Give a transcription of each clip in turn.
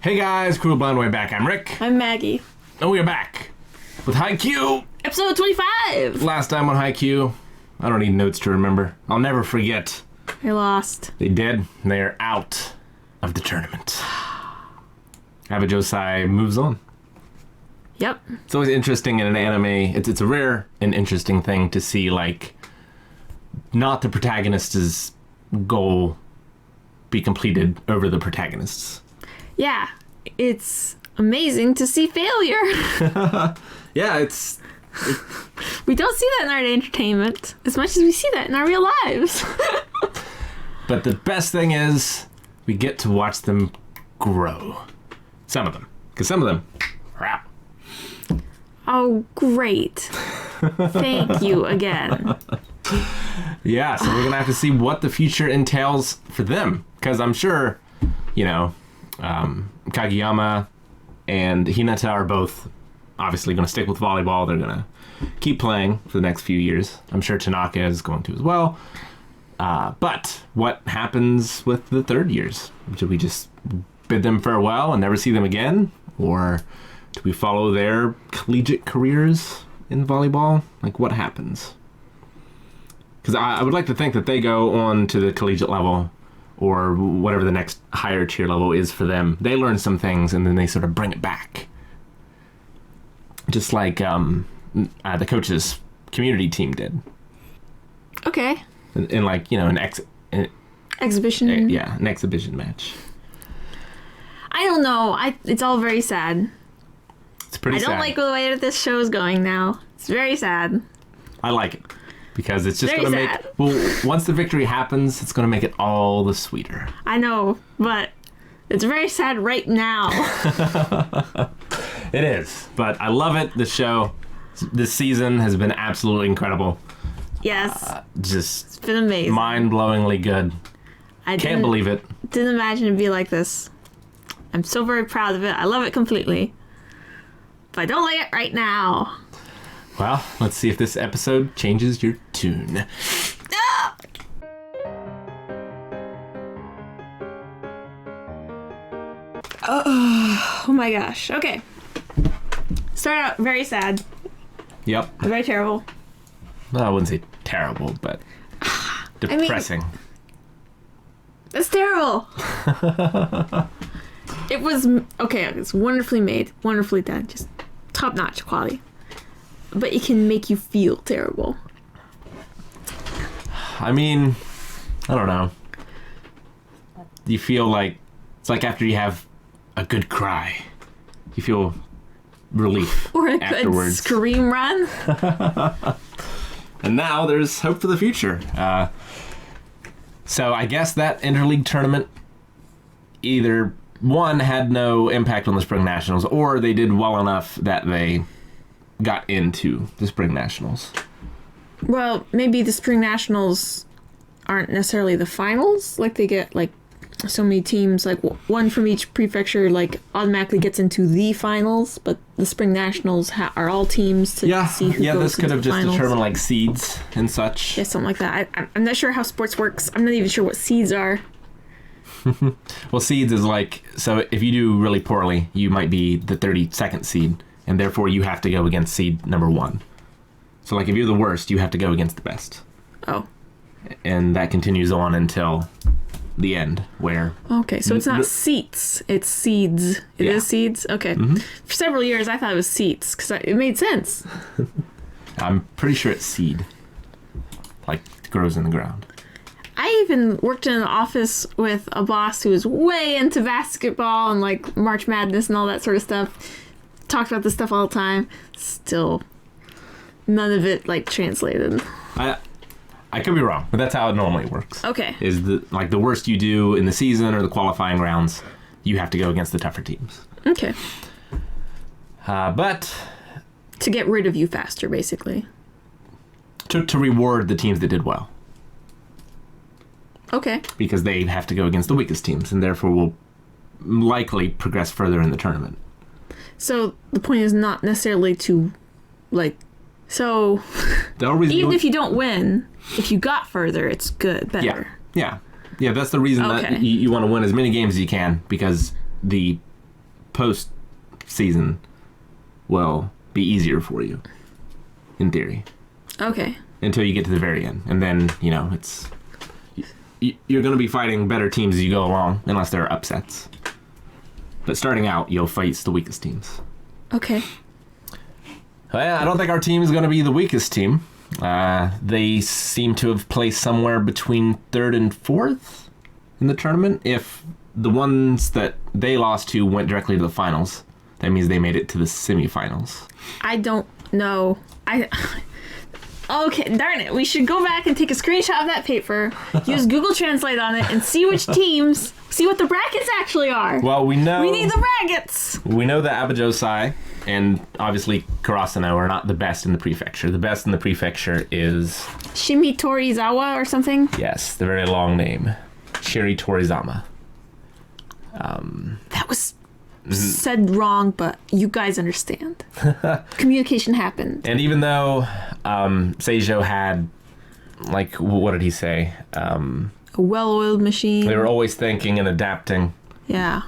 Hey guys, Cruel Blind Way back. I'm Rick. I'm Maggie. And we are back with Haikyuu. Episode 25. Last time on Haikyuu, I don't need notes to remember. I'll never forget. I lost. They did. They're out of the tournament. Abajosai moves on. Yep. It's always interesting in an anime. It's a rare and interesting thing to see, like, not the protagonist's goal be completed over the protagonist's. Yeah. It's amazing to see failure. Yeah, it's... We don't see that in our entertainment as much as we see that in our real lives. But the best thing is we get to watch them grow. Some of them. Because some of them are out. Oh, great. Thank you again. Yeah, so we're going to have to see what the future entails for them. Because I'm sure, Kageyama and Hinata are both obviously going to stick with volleyball. They're going to keep playing for the next few years. I'm sure Tanaka is going to as well. But what happens with the third years? Do we just bid them farewell and never see them again? Or do we follow their collegiate careers in volleyball? Like, what happens? Because I would like to think that they go on to the collegiate level or whatever the next higher tier level is for them. They learn some things and then they sort of bring it back. Just like the coach's community team did. Okay. In like, an exhibition. Yeah, an exhibition match. I don't know. It's all very sad. It's pretty sad. I don't like the way that this show is going now. It's very sad. I like it. Because it's just Very going to sad. make... Well, once the victory happens, it's going to make it all the sweeter. I know, but it's very sad right now. It is. But I love it. The show, this season has been absolutely incredible. Yes. Just It's been amazing. mind-blowingly good. I Can't believe it. Didn't imagine it'd be like this. I'm so very proud of it. I love it completely. But I don't like it right now. Well, let's see if this episode changes your tune. Ah! Oh my gosh. Okay. Start out very sad. Yep. Very terrible. Well, I wouldn't say terrible, but depressing. That's terrible. It was okay. It's wonderfully made, wonderfully done, just top-notch quality. But it can make you feel terrible. I mean, I don't know. You feel like it's like after you have a good cry, you feel relief Or a afterwards. good scream run. And now there's hope for the future. So I guess that interleague tournament either one had no impact on the Spring Nationals, or they did well enough that they got into the Spring Nationals. Well, maybe the Spring Nationals aren't necessarily the finals. Like, they get, like, so many teams, like, one from each prefecture, like, automatically gets into the finals, but the Spring Nationals are all teams to see who goes this could into have the just finals. determined, like, seeds and such. Yeah, something like that. I'm not sure how sports works. I'm not even sure what seeds are. Well, seeds is like, so if you do really poorly, you might be the 32nd seed, and therefore you have to go against seed number 1. So, like, if you're the worst, you have to go against the best. Oh. And that continues on until the end, where... Okay, so it's not seats, it's seeds. It is seeds? Okay. Mm-hmm. For several years, I thought it was seats, because it made sense. I'm pretty sure it's seed. Like, it grows in the ground. I even worked in an office with a boss who was way into basketball and, like, March Madness and all that sort of stuff. Talked about this stuff all the time. Still, none of it, like, translated. I could be wrong, but that's how it normally works. Okay. Is the worst you do in the season or the qualifying rounds, you have to go against the tougher teams. Okay. But... To get rid of you faster, basically. To reward the teams that did well. Okay. Because they have to go against the weakest teams, and therefore will likely progress further in the tournament. So the point is not necessarily to, like... So, even if you don't win, if you got further, it's good, better. Yeah, that's the reason that you want to win as many games as you can, because the postseason will be easier for you, in theory, Okay. until you get to the very end. And then, it's... You're going to be fighting better teams as you go along, unless there are upsets. But starting out, you'll face the weakest teams. Okay. Well, I don't think our team is going to be the weakest team. They seem to have placed somewhere between 3rd and 4th in the tournament. If the ones that they lost to went directly to the finals, that means they made it to the semifinals. I don't know. Okay, darn it. We should go back and take a screenshot of that paper, use Google Translate on it, and see which teams, see what the brackets actually are. Well, we know... We need the brackets! We know that Abajosai and obviously Karasuno are not the best in the prefecture. The best in the prefecture is... Shimitorizawa or something? Yes, the very long name. Shiritorizawa. That was said wrong, but you guys understand. Communication happened. And even though Seijo had, what did he say? A well-oiled machine. They were always thinking and adapting. Yeah.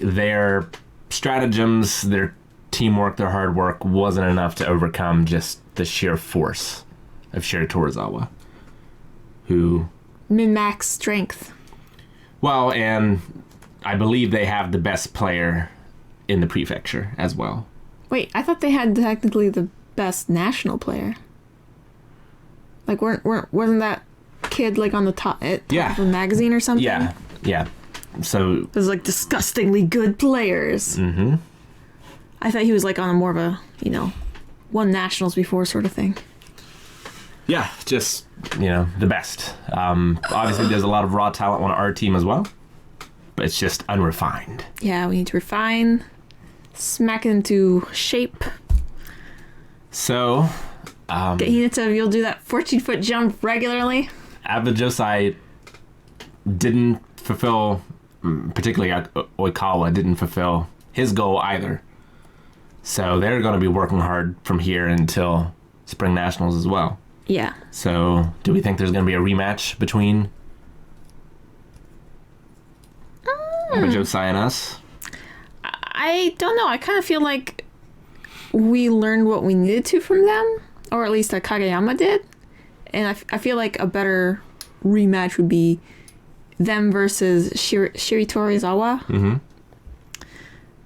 Their stratagems, their teamwork, their hard work wasn't enough to overcome just the sheer force of Shiritorizawa, who... Min-max strength. Well, and I believe they have the best player in the prefecture as well. Wait, I thought they had technically the best national player. Wasn't that kid on the top of a magazine or something? Yeah. So there's disgustingly good players. Mm-hmm. I thought he was on a more of a won nationals before sort of thing. Yeah, just the best. Obviously, there's a lot of raw talent on our team as well, but it's just unrefined. Yeah, we need to refine, smack it into shape. So, get Hinata, you'll do that 14-foot jump regularly. Abajosai didn't fulfill, particularly Oikawa didn't fulfill his goal either. So they're going to be working hard from here until Spring Nationals as well. Yeah. So do we think there's going to be a rematch between Abajosai and us? I don't know. I kind of feel like we learned what we needed to from them, or at least that Kageyama did. And I feel like a better rematch would be them versus Shiritorizawa. Mm-hmm.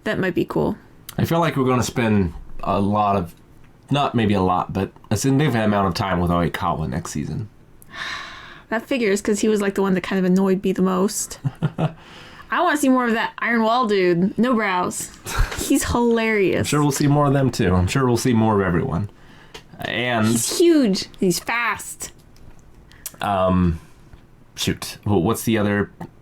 That might be cool. I feel like we're going to spend a lot of, not maybe a lot, but a significant amount of time with Oikawa next season. That figures, because he was the one that kind of annoyed me the most. I want to see more of that Iron Wall dude. No brows. He's hilarious. I'm sure we'll see more of them too. I'm sure we'll see more of everyone. And he's huge. He's fast. Shoot. What's the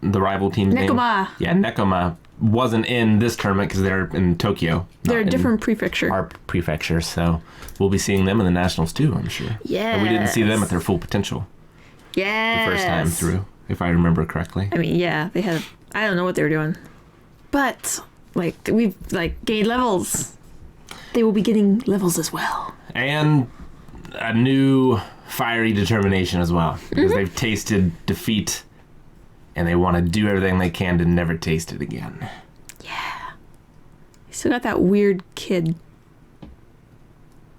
rival team's name? Nekoma. Yeah, Nekoma wasn't in this tournament because they're in Tokyo. They're a different prefecture. Our prefecture, so we'll be seeing them in the nationals too, I'm sure. Yeah. But we didn't see them at their full potential. Yes. The first time through, if I remember correctly. I mean, yeah, they had... I don't know what they were doing. But, we've, gained levels. They will be getting levels as well. And a new fiery determination as well. Because they've tasted defeat, and they want to do everything they can to never taste it again. Yeah. He still got that weird kid.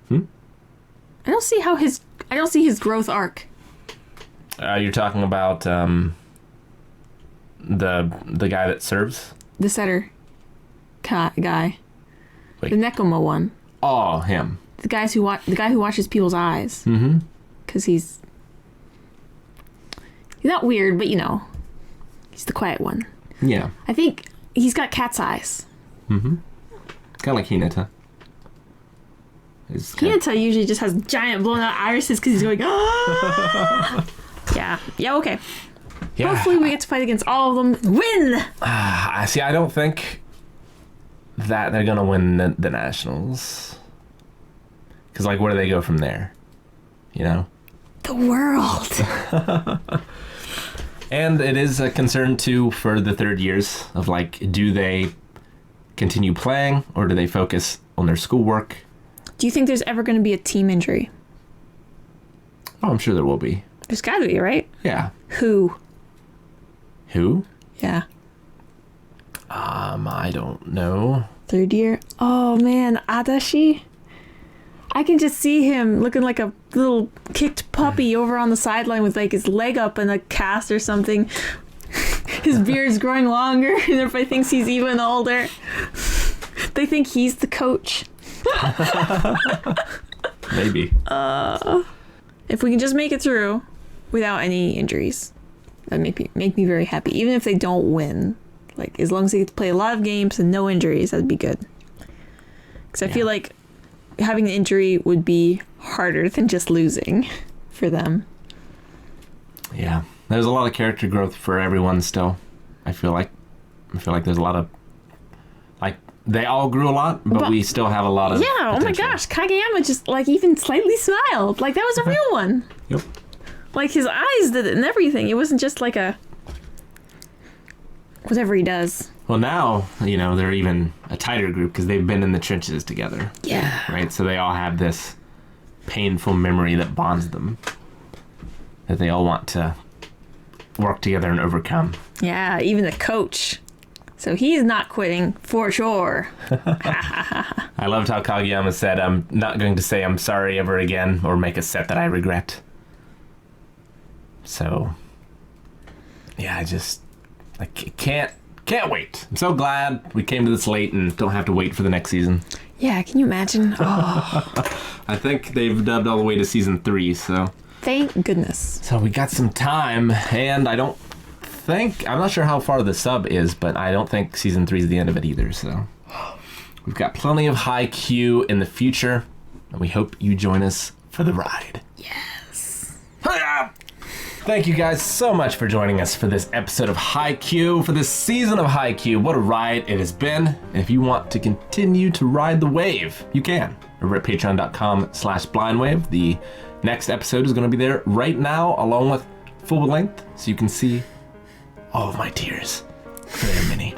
I don't see his growth arc. You're talking about the guy that serves? The setter guy. Wait. The Nekoma one. Oh, him. The guy who watches people's eyes. Mm-hmm. Because he's not weird, but he's the quiet one. Yeah. I think he's got cat's eyes. Mm-hmm. Kind of like Hinata. Hinata usually just has giant blown out irises because he's going, ah! Yeah, okay. Yeah. Hopefully we get to fight against all of them and win! See, I don't think that they're going to win the Nationals. Because, where do they go from there? The world! And it is a concern, too, for the third years of, do they continue playing or do they focus on their schoolwork? Do you think there's ever going to be a team injury? Oh, I'm sure there will be. There's got to be, right? Yeah. Who? Who? Yeah. I don't know. Third year? Oh man, Adachi. I can just see him looking like a little kicked puppy over on the sideline with like his leg up in a cast or something. His beard's growing longer and everybody thinks he's even older. They think he's the coach. Maybe. If we can just make it through without any injuries, that'd make me very happy. Even if they don't win. Like, as long as they get to play a lot of games and no injuries, that'd be good. Because I feel like having an injury would be harder than just losing for them. Yeah. There's a lot of character growth for everyone still. I feel like there's a lot of... Like, they all grew a lot, but we still have a lot of Yeah, potential. oh my gosh. Kageyama just, like, even slightly smiled. Like, that was a real one. Yep. Like, his eyes did it and everything. It wasn't just like a... whatever he does. Well, now, they're even a tighter group because they've been in the trenches together. Yeah. Right? So they all have this painful memory that bonds them, that they all want to work together and overcome. Yeah, even the coach. So he's not quitting for sure. I loved how Kageyama said, "I'm not going to say I'm sorry ever again or make a set that I regret." So, yeah, I can't wait. I'm so glad we came to this late and don't have to wait for the next season. Yeah, can you imagine? Oh, I think they've dubbed all the way to season 3, so... thank goodness. So we got some time, and I'm not sure how far the sub is, but I don't think season 3 is the end of it either, so... We've got plenty of Haikyuu in the future, and we hope you join us for the ride. Yes. Hiya! Thank you guys so much for joining us for this episode of Haikyuu, for this season of Haikyuu. What a ride it has been. And if you want to continue to ride the wave, you can. Over at patreon.com/blindwave. The next episode is going to be there right now, along with full length, so you can see all of my tears. They're many.